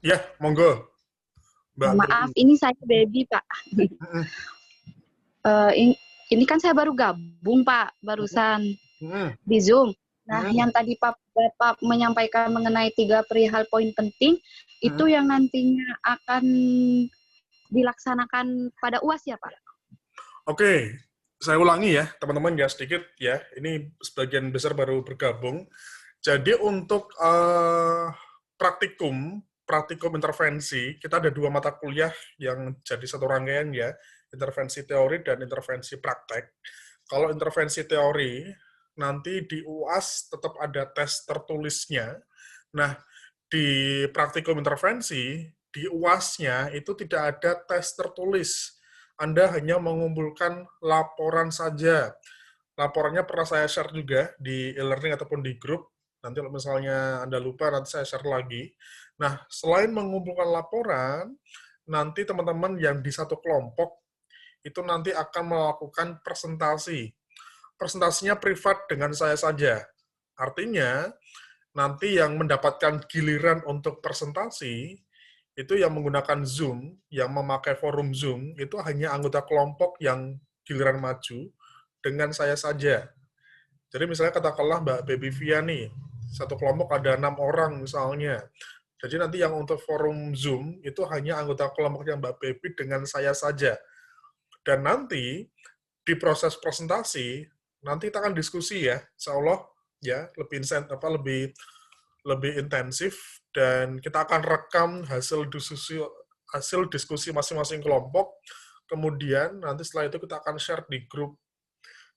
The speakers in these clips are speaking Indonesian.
Ya, monggo, Mbak Maaf, Baby. ini saya Baby, Pak. Mm-mm. Ini kan saya baru gabung, Pak, barusan Mm-mm. di Zoom. Nah, Mm-mm. yang tadi Bapak menyampaikan mengenai 3 perihal poin penting, itu Mm-mm. yang nantinya akan dilaksanakan pada UAS ya, Pak? Oke, saya ulangi ya, teman-teman ya sedikit ya. Ini sebagian besar baru bergabung. Jadi untuk praktikum intervensi, kita ada 2 mata kuliah yang jadi satu rangkaian ya, intervensi teori dan intervensi praktek. Kalau intervensi teori, nanti di UAS tetap ada tes tertulisnya. Nah, di praktikum intervensi, di UAS-nya itu tidak ada tes tertulis. Anda hanya mengumpulkan laporan saja. Laporannya pernah saya share juga di e-learning ataupun di grup. Nanti kalau misalnya Anda lupa, nanti saya share lagi. Nah, selain mengumpulkan laporan, nanti teman-teman yang di satu kelompok itu nanti akan melakukan presentasi. Presentasinya privat dengan saya saja. Artinya, nanti yang mendapatkan giliran untuk presentasi, itu yang menggunakan Zoom, yang memakai forum Zoom, itu hanya anggota kelompok yang giliran maju dengan saya saja. Jadi misalnya katakanlah Mbak Baby Via nih, satu kelompok ada 6 orang misalnya. Jadi nanti yang untuk forum Zoom itu hanya anggota kelompoknya Mbak Baby dengan saya saja. Dan nanti di proses presentasi nanti kita akan diskusi ya, insya Allah ya lebih intensif dan kita akan rekam hasil diskusi masing-masing kelompok. Kemudian nanti setelah itu kita akan share di grup.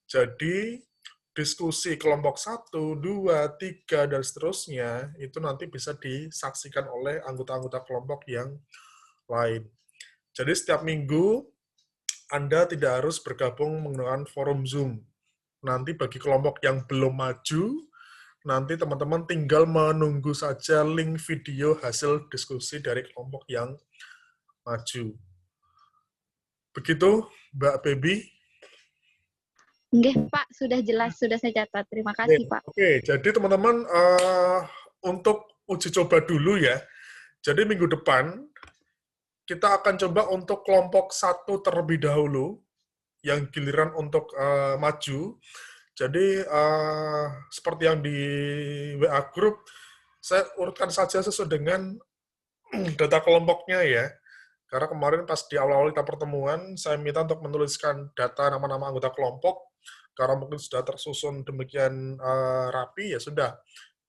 Jadi diskusi kelompok 1, 2, 3, dan seterusnya itu nanti bisa disaksikan oleh anggota-anggota kelompok yang lain. Jadi setiap minggu Anda tidak harus bergabung menggunakan forum Zoom. Nanti bagi kelompok yang belum maju, nanti teman-teman tinggal menunggu saja link video hasil diskusi dari kelompok yang maju. Begitu, Mbak Baby. Nggih, Pak, sudah jelas, sudah saya catat. Terima kasih, Pak. Oke, jadi teman-teman untuk uji coba dulu ya. Jadi minggu depan kita akan coba untuk kelompok 1 terlebih dahulu, yang giliran untuk maju. Jadi seperti yang di WA Group, saya urutkan saja sesuai dengan data kelompoknya ya. Karena kemarin pas di awal-awal kita pertemuan, saya minta untuk menuliskan data nama-nama anggota kelompok, karena mungkin sudah tersusun demikian rapi, ya sudah.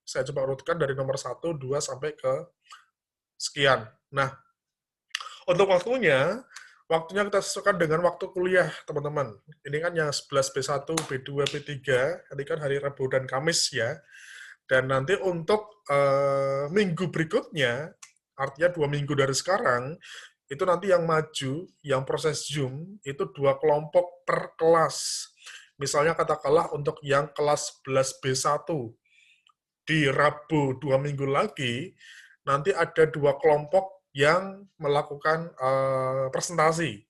Saya coba urutkan dari nomor 1, 2, sampai ke sekian. Nah, untuk waktunya kita sesuaikan dengan waktu kuliah, teman-teman. Ini kan yang 11 B1, B2, B3, nanti kan hari Rabu dan Kamis ya. Dan nanti untuk minggu berikutnya, artinya 2 minggu dari sekarang, itu nanti yang maju, yang proses Zoom, itu 2 kelompok per kelas. Misalnya katakanlah untuk yang kelas 11 B1, di Rabu 2 minggu lagi, nanti ada 2 kelompok yang melakukan presentasi.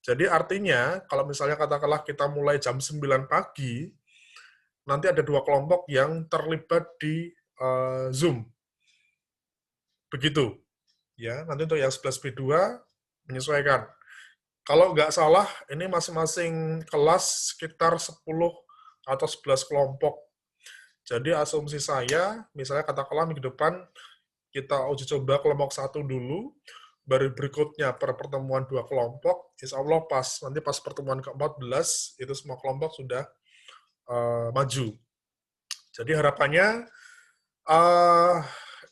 Jadi artinya, kalau misalnya katakanlah kita mulai jam 9 pagi, nanti ada 2 kelompok yang terlibat di Zoom. Begitu. Ya, nanti untuk yang 11 B2 menyesuaikan. Kalau nggak salah, ini masing-masing kelas sekitar 10 atau 11 kelompok. Jadi asumsi saya, misalnya katakanlah minggu depan kita uji coba kelompok 1 dulu, baru berikutnya per pertemuan 2 kelompok, insya Allah nanti pas pertemuan ke-14, itu semua kelompok sudah maju. Jadi harapannya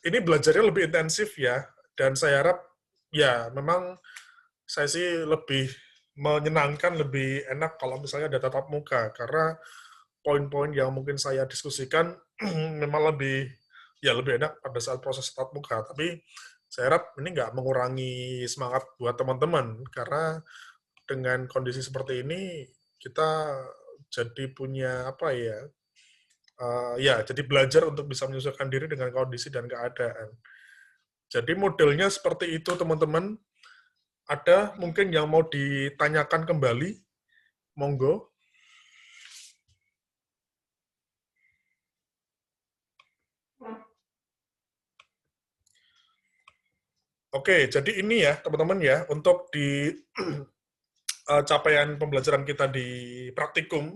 ini belajarnya lebih intensif ya, dan saya harap ya memang saya sih lebih menyenangkan, lebih enak kalau misalnya ada tatap muka, karena poin-poin yang mungkin saya diskusikan memang lebih enak pada saat proses tatap muka. Tapi saya harap ini nggak mengurangi semangat buat teman-teman, karena dengan kondisi seperti ini kita jadi punya apa ya, jadi belajar untuk bisa menyesuaikan diri dengan kondisi dan keadaan. Jadi modelnya seperti itu, teman-teman. Ada mungkin yang mau ditanyakan kembali? Monggo. Oke, jadi ini ya teman-teman ya, untuk di capaian pembelajaran kita di praktikum,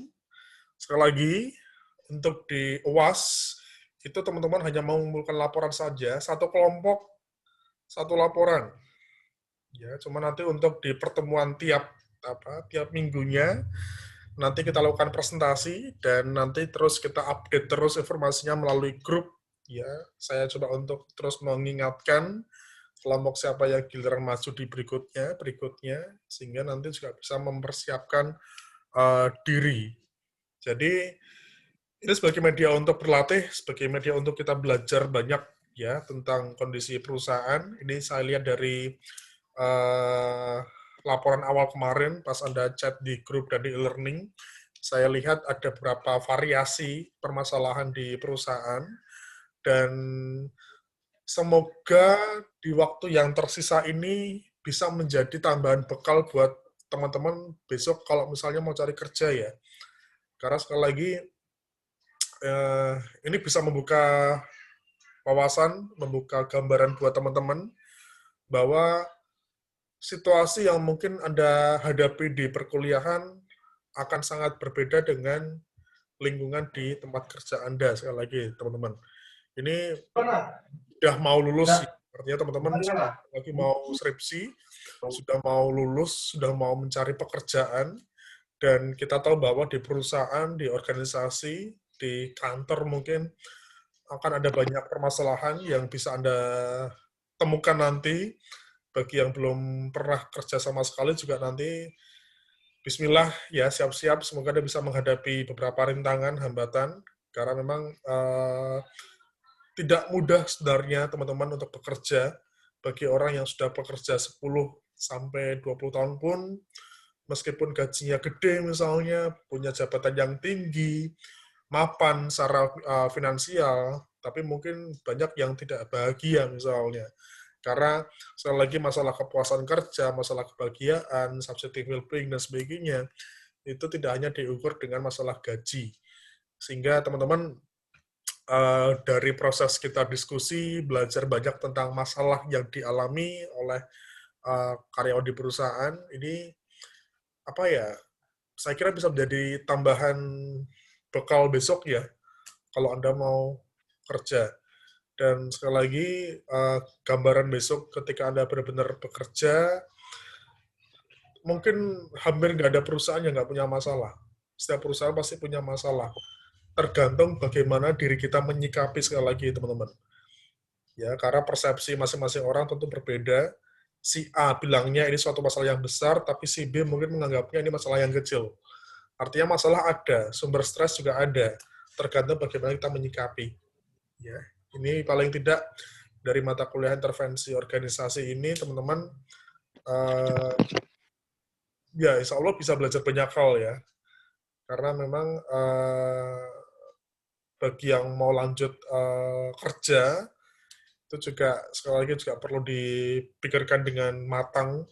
sekali lagi, untuk di UAS, itu teman-teman hanya mengumpulkan laporan saja, satu kelompok, satu laporan. Ya, cuma nanti untuk di pertemuan tiap minggunya, nanti kita lakukan presentasi, dan nanti terus kita update terus informasinya melalui grup. Ya, saya coba untuk terus mengingatkan kelompok siapa yang giliran maju di berikutnya, sehingga nanti juga bisa mempersiapkan diri. Jadi ini sebagai media untuk berlatih, sebagai media untuk kita belajar banyak ya tentang kondisi perusahaan. Ini saya lihat dari laporan awal kemarin pas Anda chat di grup dan di e-learning. Saya lihat ada beberapa variasi permasalahan di perusahaan, dan semoga di waktu yang tersisa ini bisa menjadi tambahan bekal buat teman-teman besok kalau misalnya mau cari kerja ya. Karena sekali lagi, ini bisa membuka wawasan, membuka gambaran buat teman-teman bahwa situasi yang mungkin Anda hadapi di perkuliahan akan sangat berbeda dengan lingkungan di tempat kerja Anda. Sekali lagi, teman-teman. Ini sudah mau lulus, artinya teman-teman lagi mau skripsi, sudah mau lulus, sudah mau mencari pekerjaan, dan kita tahu bahwa di perusahaan, di organisasi, di kantor mungkin akan ada banyak permasalahan yang bisa Anda temukan nanti. Bagi yang belum pernah kerja sama sekali juga nanti, bismillah ya, siap-siap, semoga Anda bisa menghadapi beberapa rintangan, hambatan, karena memang tidak mudah sebenarnya teman-teman untuk bekerja. Bagi orang yang sudah bekerja 10 sampai 20 tahun pun, meskipun gajinya gede misalnya, punya jabatan yang tinggi, mapan secara finansial, tapi mungkin banyak yang tidak bahagia misalnya. Karena sekali lagi masalah kepuasan kerja, masalah kebahagiaan, subjective well-being, dan sebagainya, itu tidak hanya diukur dengan masalah gaji. Sehingga teman-teman dari proses kita diskusi, belajar banyak tentang masalah yang dialami oleh karyawan di perusahaan, ini apa ya, saya kira bisa menjadi tambahan bekal besok ya, kalau Anda mau kerja. Dan sekali lagi, gambaran besok ketika Anda benar-benar bekerja, mungkin hampir nggak ada perusahaan yang nggak punya masalah. Setiap perusahaan pasti punya masalah. Tergantung bagaimana diri kita menyikapi, sekali lagi teman-teman. Ya, karena persepsi masing-masing orang tentu berbeda. Si A bilangnya ini suatu masalah yang besar, tapi si B mungkin menganggapnya ini masalah yang kecil. Artinya masalah ada, sumber stres juga ada. Tergantung bagaimana kita menyikapi. Ya, ini paling tidak dari mata kuliah intervensi organisasi ini, teman-teman, ya insya Allah bisa belajar banyak hal ya. Karena memang bagi yang mau lanjut kerja, itu juga sekali lagi juga perlu dipikirkan dengan matang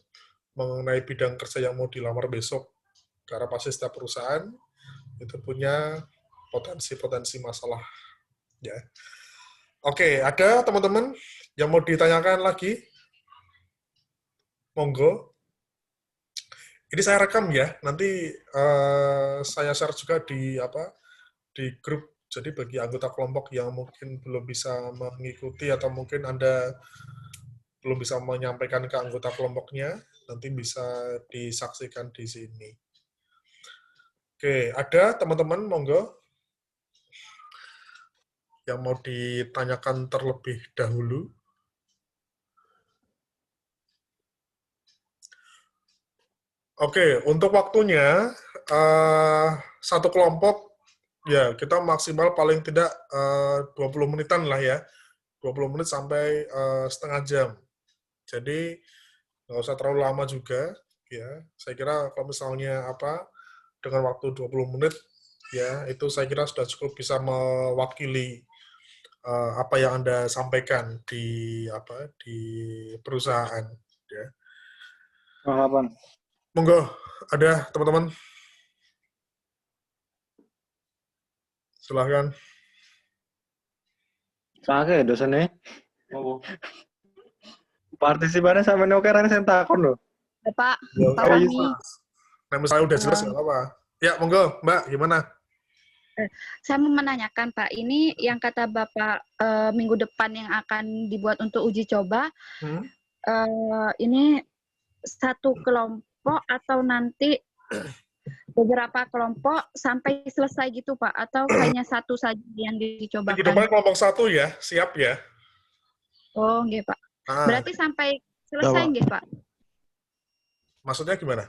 mengenai bidang kerja yang mau dilamar besok. Karena pasti setiap perusahaan itu punya potensi-potensi masalah. Ya. Oke, ada teman-teman yang mau ditanyakan lagi? Monggo. Ini saya rekam ya, nanti saya share juga di grup. Jadi bagi anggota kelompok yang mungkin belum bisa mengikuti atau mungkin Anda belum bisa menyampaikan ke anggota kelompoknya, nanti bisa disaksikan di sini. Oke, ada teman-teman monggo yang mau ditanyakan terlebih dahulu? Oke, untuk waktunya, satu kelompok, ya kita maksimal paling tidak 20 menitan lah ya, 20 menit sampai setengah jam. Jadi nggak usah terlalu lama juga, ya. Saya kira kalau misalnya dengan waktu 20 menit, ya itu saya kira sudah cukup bisa mewakili apa yang Anda sampaikan di perusahaan. Ya. Monggo, ada teman-teman, silahkan. Sake dosennya. Partisipannya sama oke kan saya takon loh. Pak, Ya, Pak oke, Fahmi. Mas. Nah, misalnya udah jelas nggak apa-apa. Ya, monggo, Mbak, gimana? Saya mau menanyakan Pak, ini yang kata Bapak minggu depan yang akan dibuat untuk uji coba, Hmm? ini satu kelompok atau nanti beberapa kelompok sampai selesai gitu Pak, atau hanya satu saja yang Minggu dicobakan? depan kelompok 1 ya, siap ya. Oh, nggih Pak. Ah, Berarti sampai selesai nggih Pak? maksudnya gimana?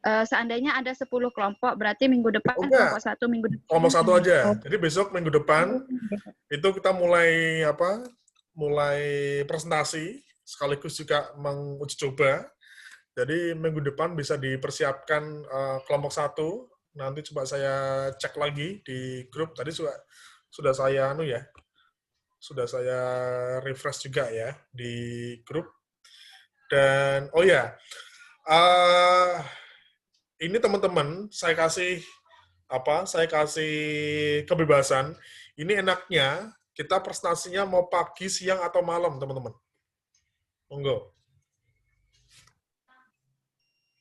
Seandainya ada 10 kelompok, berarti minggu depan Oh, enggak. kelompok 1, minggu depan Kelompok 1 aja. Oh. Jadi besok minggu depan itu kita mulai mulai presentasi sekaligus juga menguji coba. Jadi minggu depan bisa dipersiapkan kelompok 1. Nanti coba saya cek lagi di grup. Tadi sudah saya sudah saya refresh juga ya di grup. Dan oh ya, ini teman-teman saya kasih kebebasan. Ini enaknya kita presentasinya mau pagi, siang, atau malam, teman-teman. Monggo.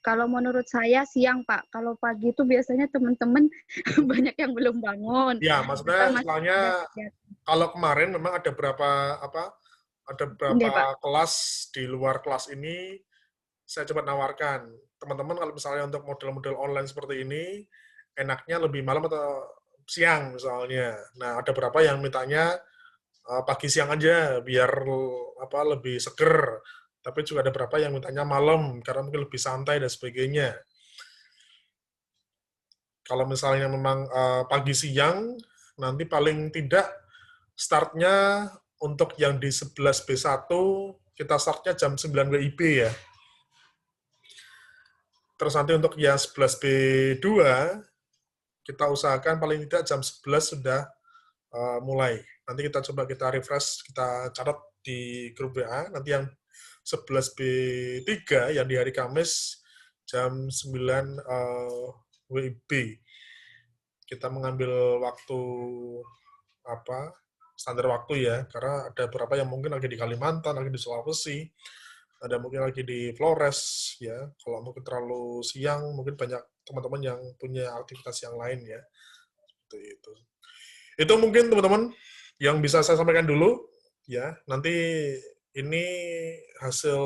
Kalau menurut saya siang, Pak. Kalau pagi itu biasanya teman-teman banyak yang belum bangun. Ya, maksudnya soalnya kalau kemarin memang ada beberapa kelas di luar kelas ini saya coba nawarkan. Teman-teman kalau misalnya untuk model-model online seperti ini, enaknya lebih malam atau siang misalnya. Nah, ada beberapa yang mintanya pagi siang aja biar lebih seger. Tapi juga ada beberapa yang mintanya malam karena mungkin lebih santai dan sebagainya. Kalau misalnya memang pagi siang, nanti paling tidak startnya untuk yang di 11B1 kita startnya jam 9 WIB ya. Terus nanti untuk yang 11B2 kita usahakan paling tidak jam 11 sudah mulai. Nanti kita refresh, kita catat di grup WA. Nanti yang 11B3 yang di hari Kamis jam 9 WIB. Kita mengambil waktu standar waktu ya, karena ada beberapa yang mungkin lagi di Kalimantan, lagi di Sulawesi, ada mungkin lagi di Flores ya. Kalau mungkin terlalu siang, mungkin banyak teman-teman yang punya aktivitas yang lain ya. Seperti itu. Itu mungkin teman-teman yang bisa saya sampaikan dulu ya. Nanti ini hasil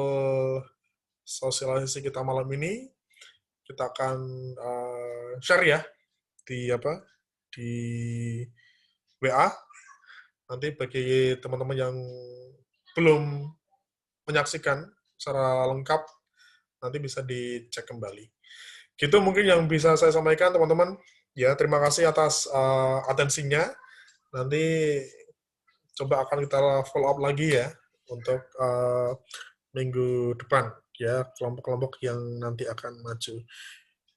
sosialisasi kita malam ini kita akan share ya di WA. Nanti bagi teman-teman yang belum menyaksikan secara lengkap, nanti bisa dicek kembali. Gitu mungkin yang bisa saya sampaikan, teman-teman. Ya, terima kasih atas atensinya. Nanti coba akan kita follow up lagi ya untuk minggu depan ya, kelompok-kelompok yang nanti akan maju.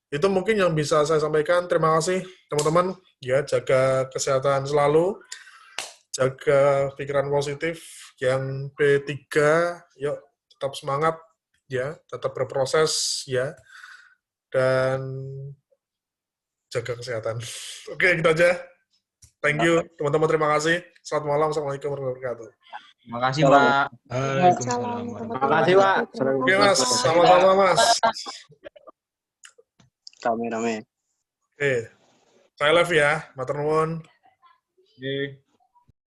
Itu mungkin yang bisa saya sampaikan. Terima kasih teman-teman. Ya, jaga kesehatan selalu. Jaga pikiran positif. Yang P3, yuk tetap semangat ya, tetap berproses ya. Dan jaga kesehatan. Oke, gitu aja. Thank you, teman-teman. Terima kasih. Selamat malam. Assalamualaikum warahmatullahi wabarakatuh. Terima kasih, Pak. Waalaikumsalam. Terima kasih, Pak. Oke, Mas. Sama-sama, Mas. Rame-rame. Oke. Saya live ya. Matur nuwun. Oke.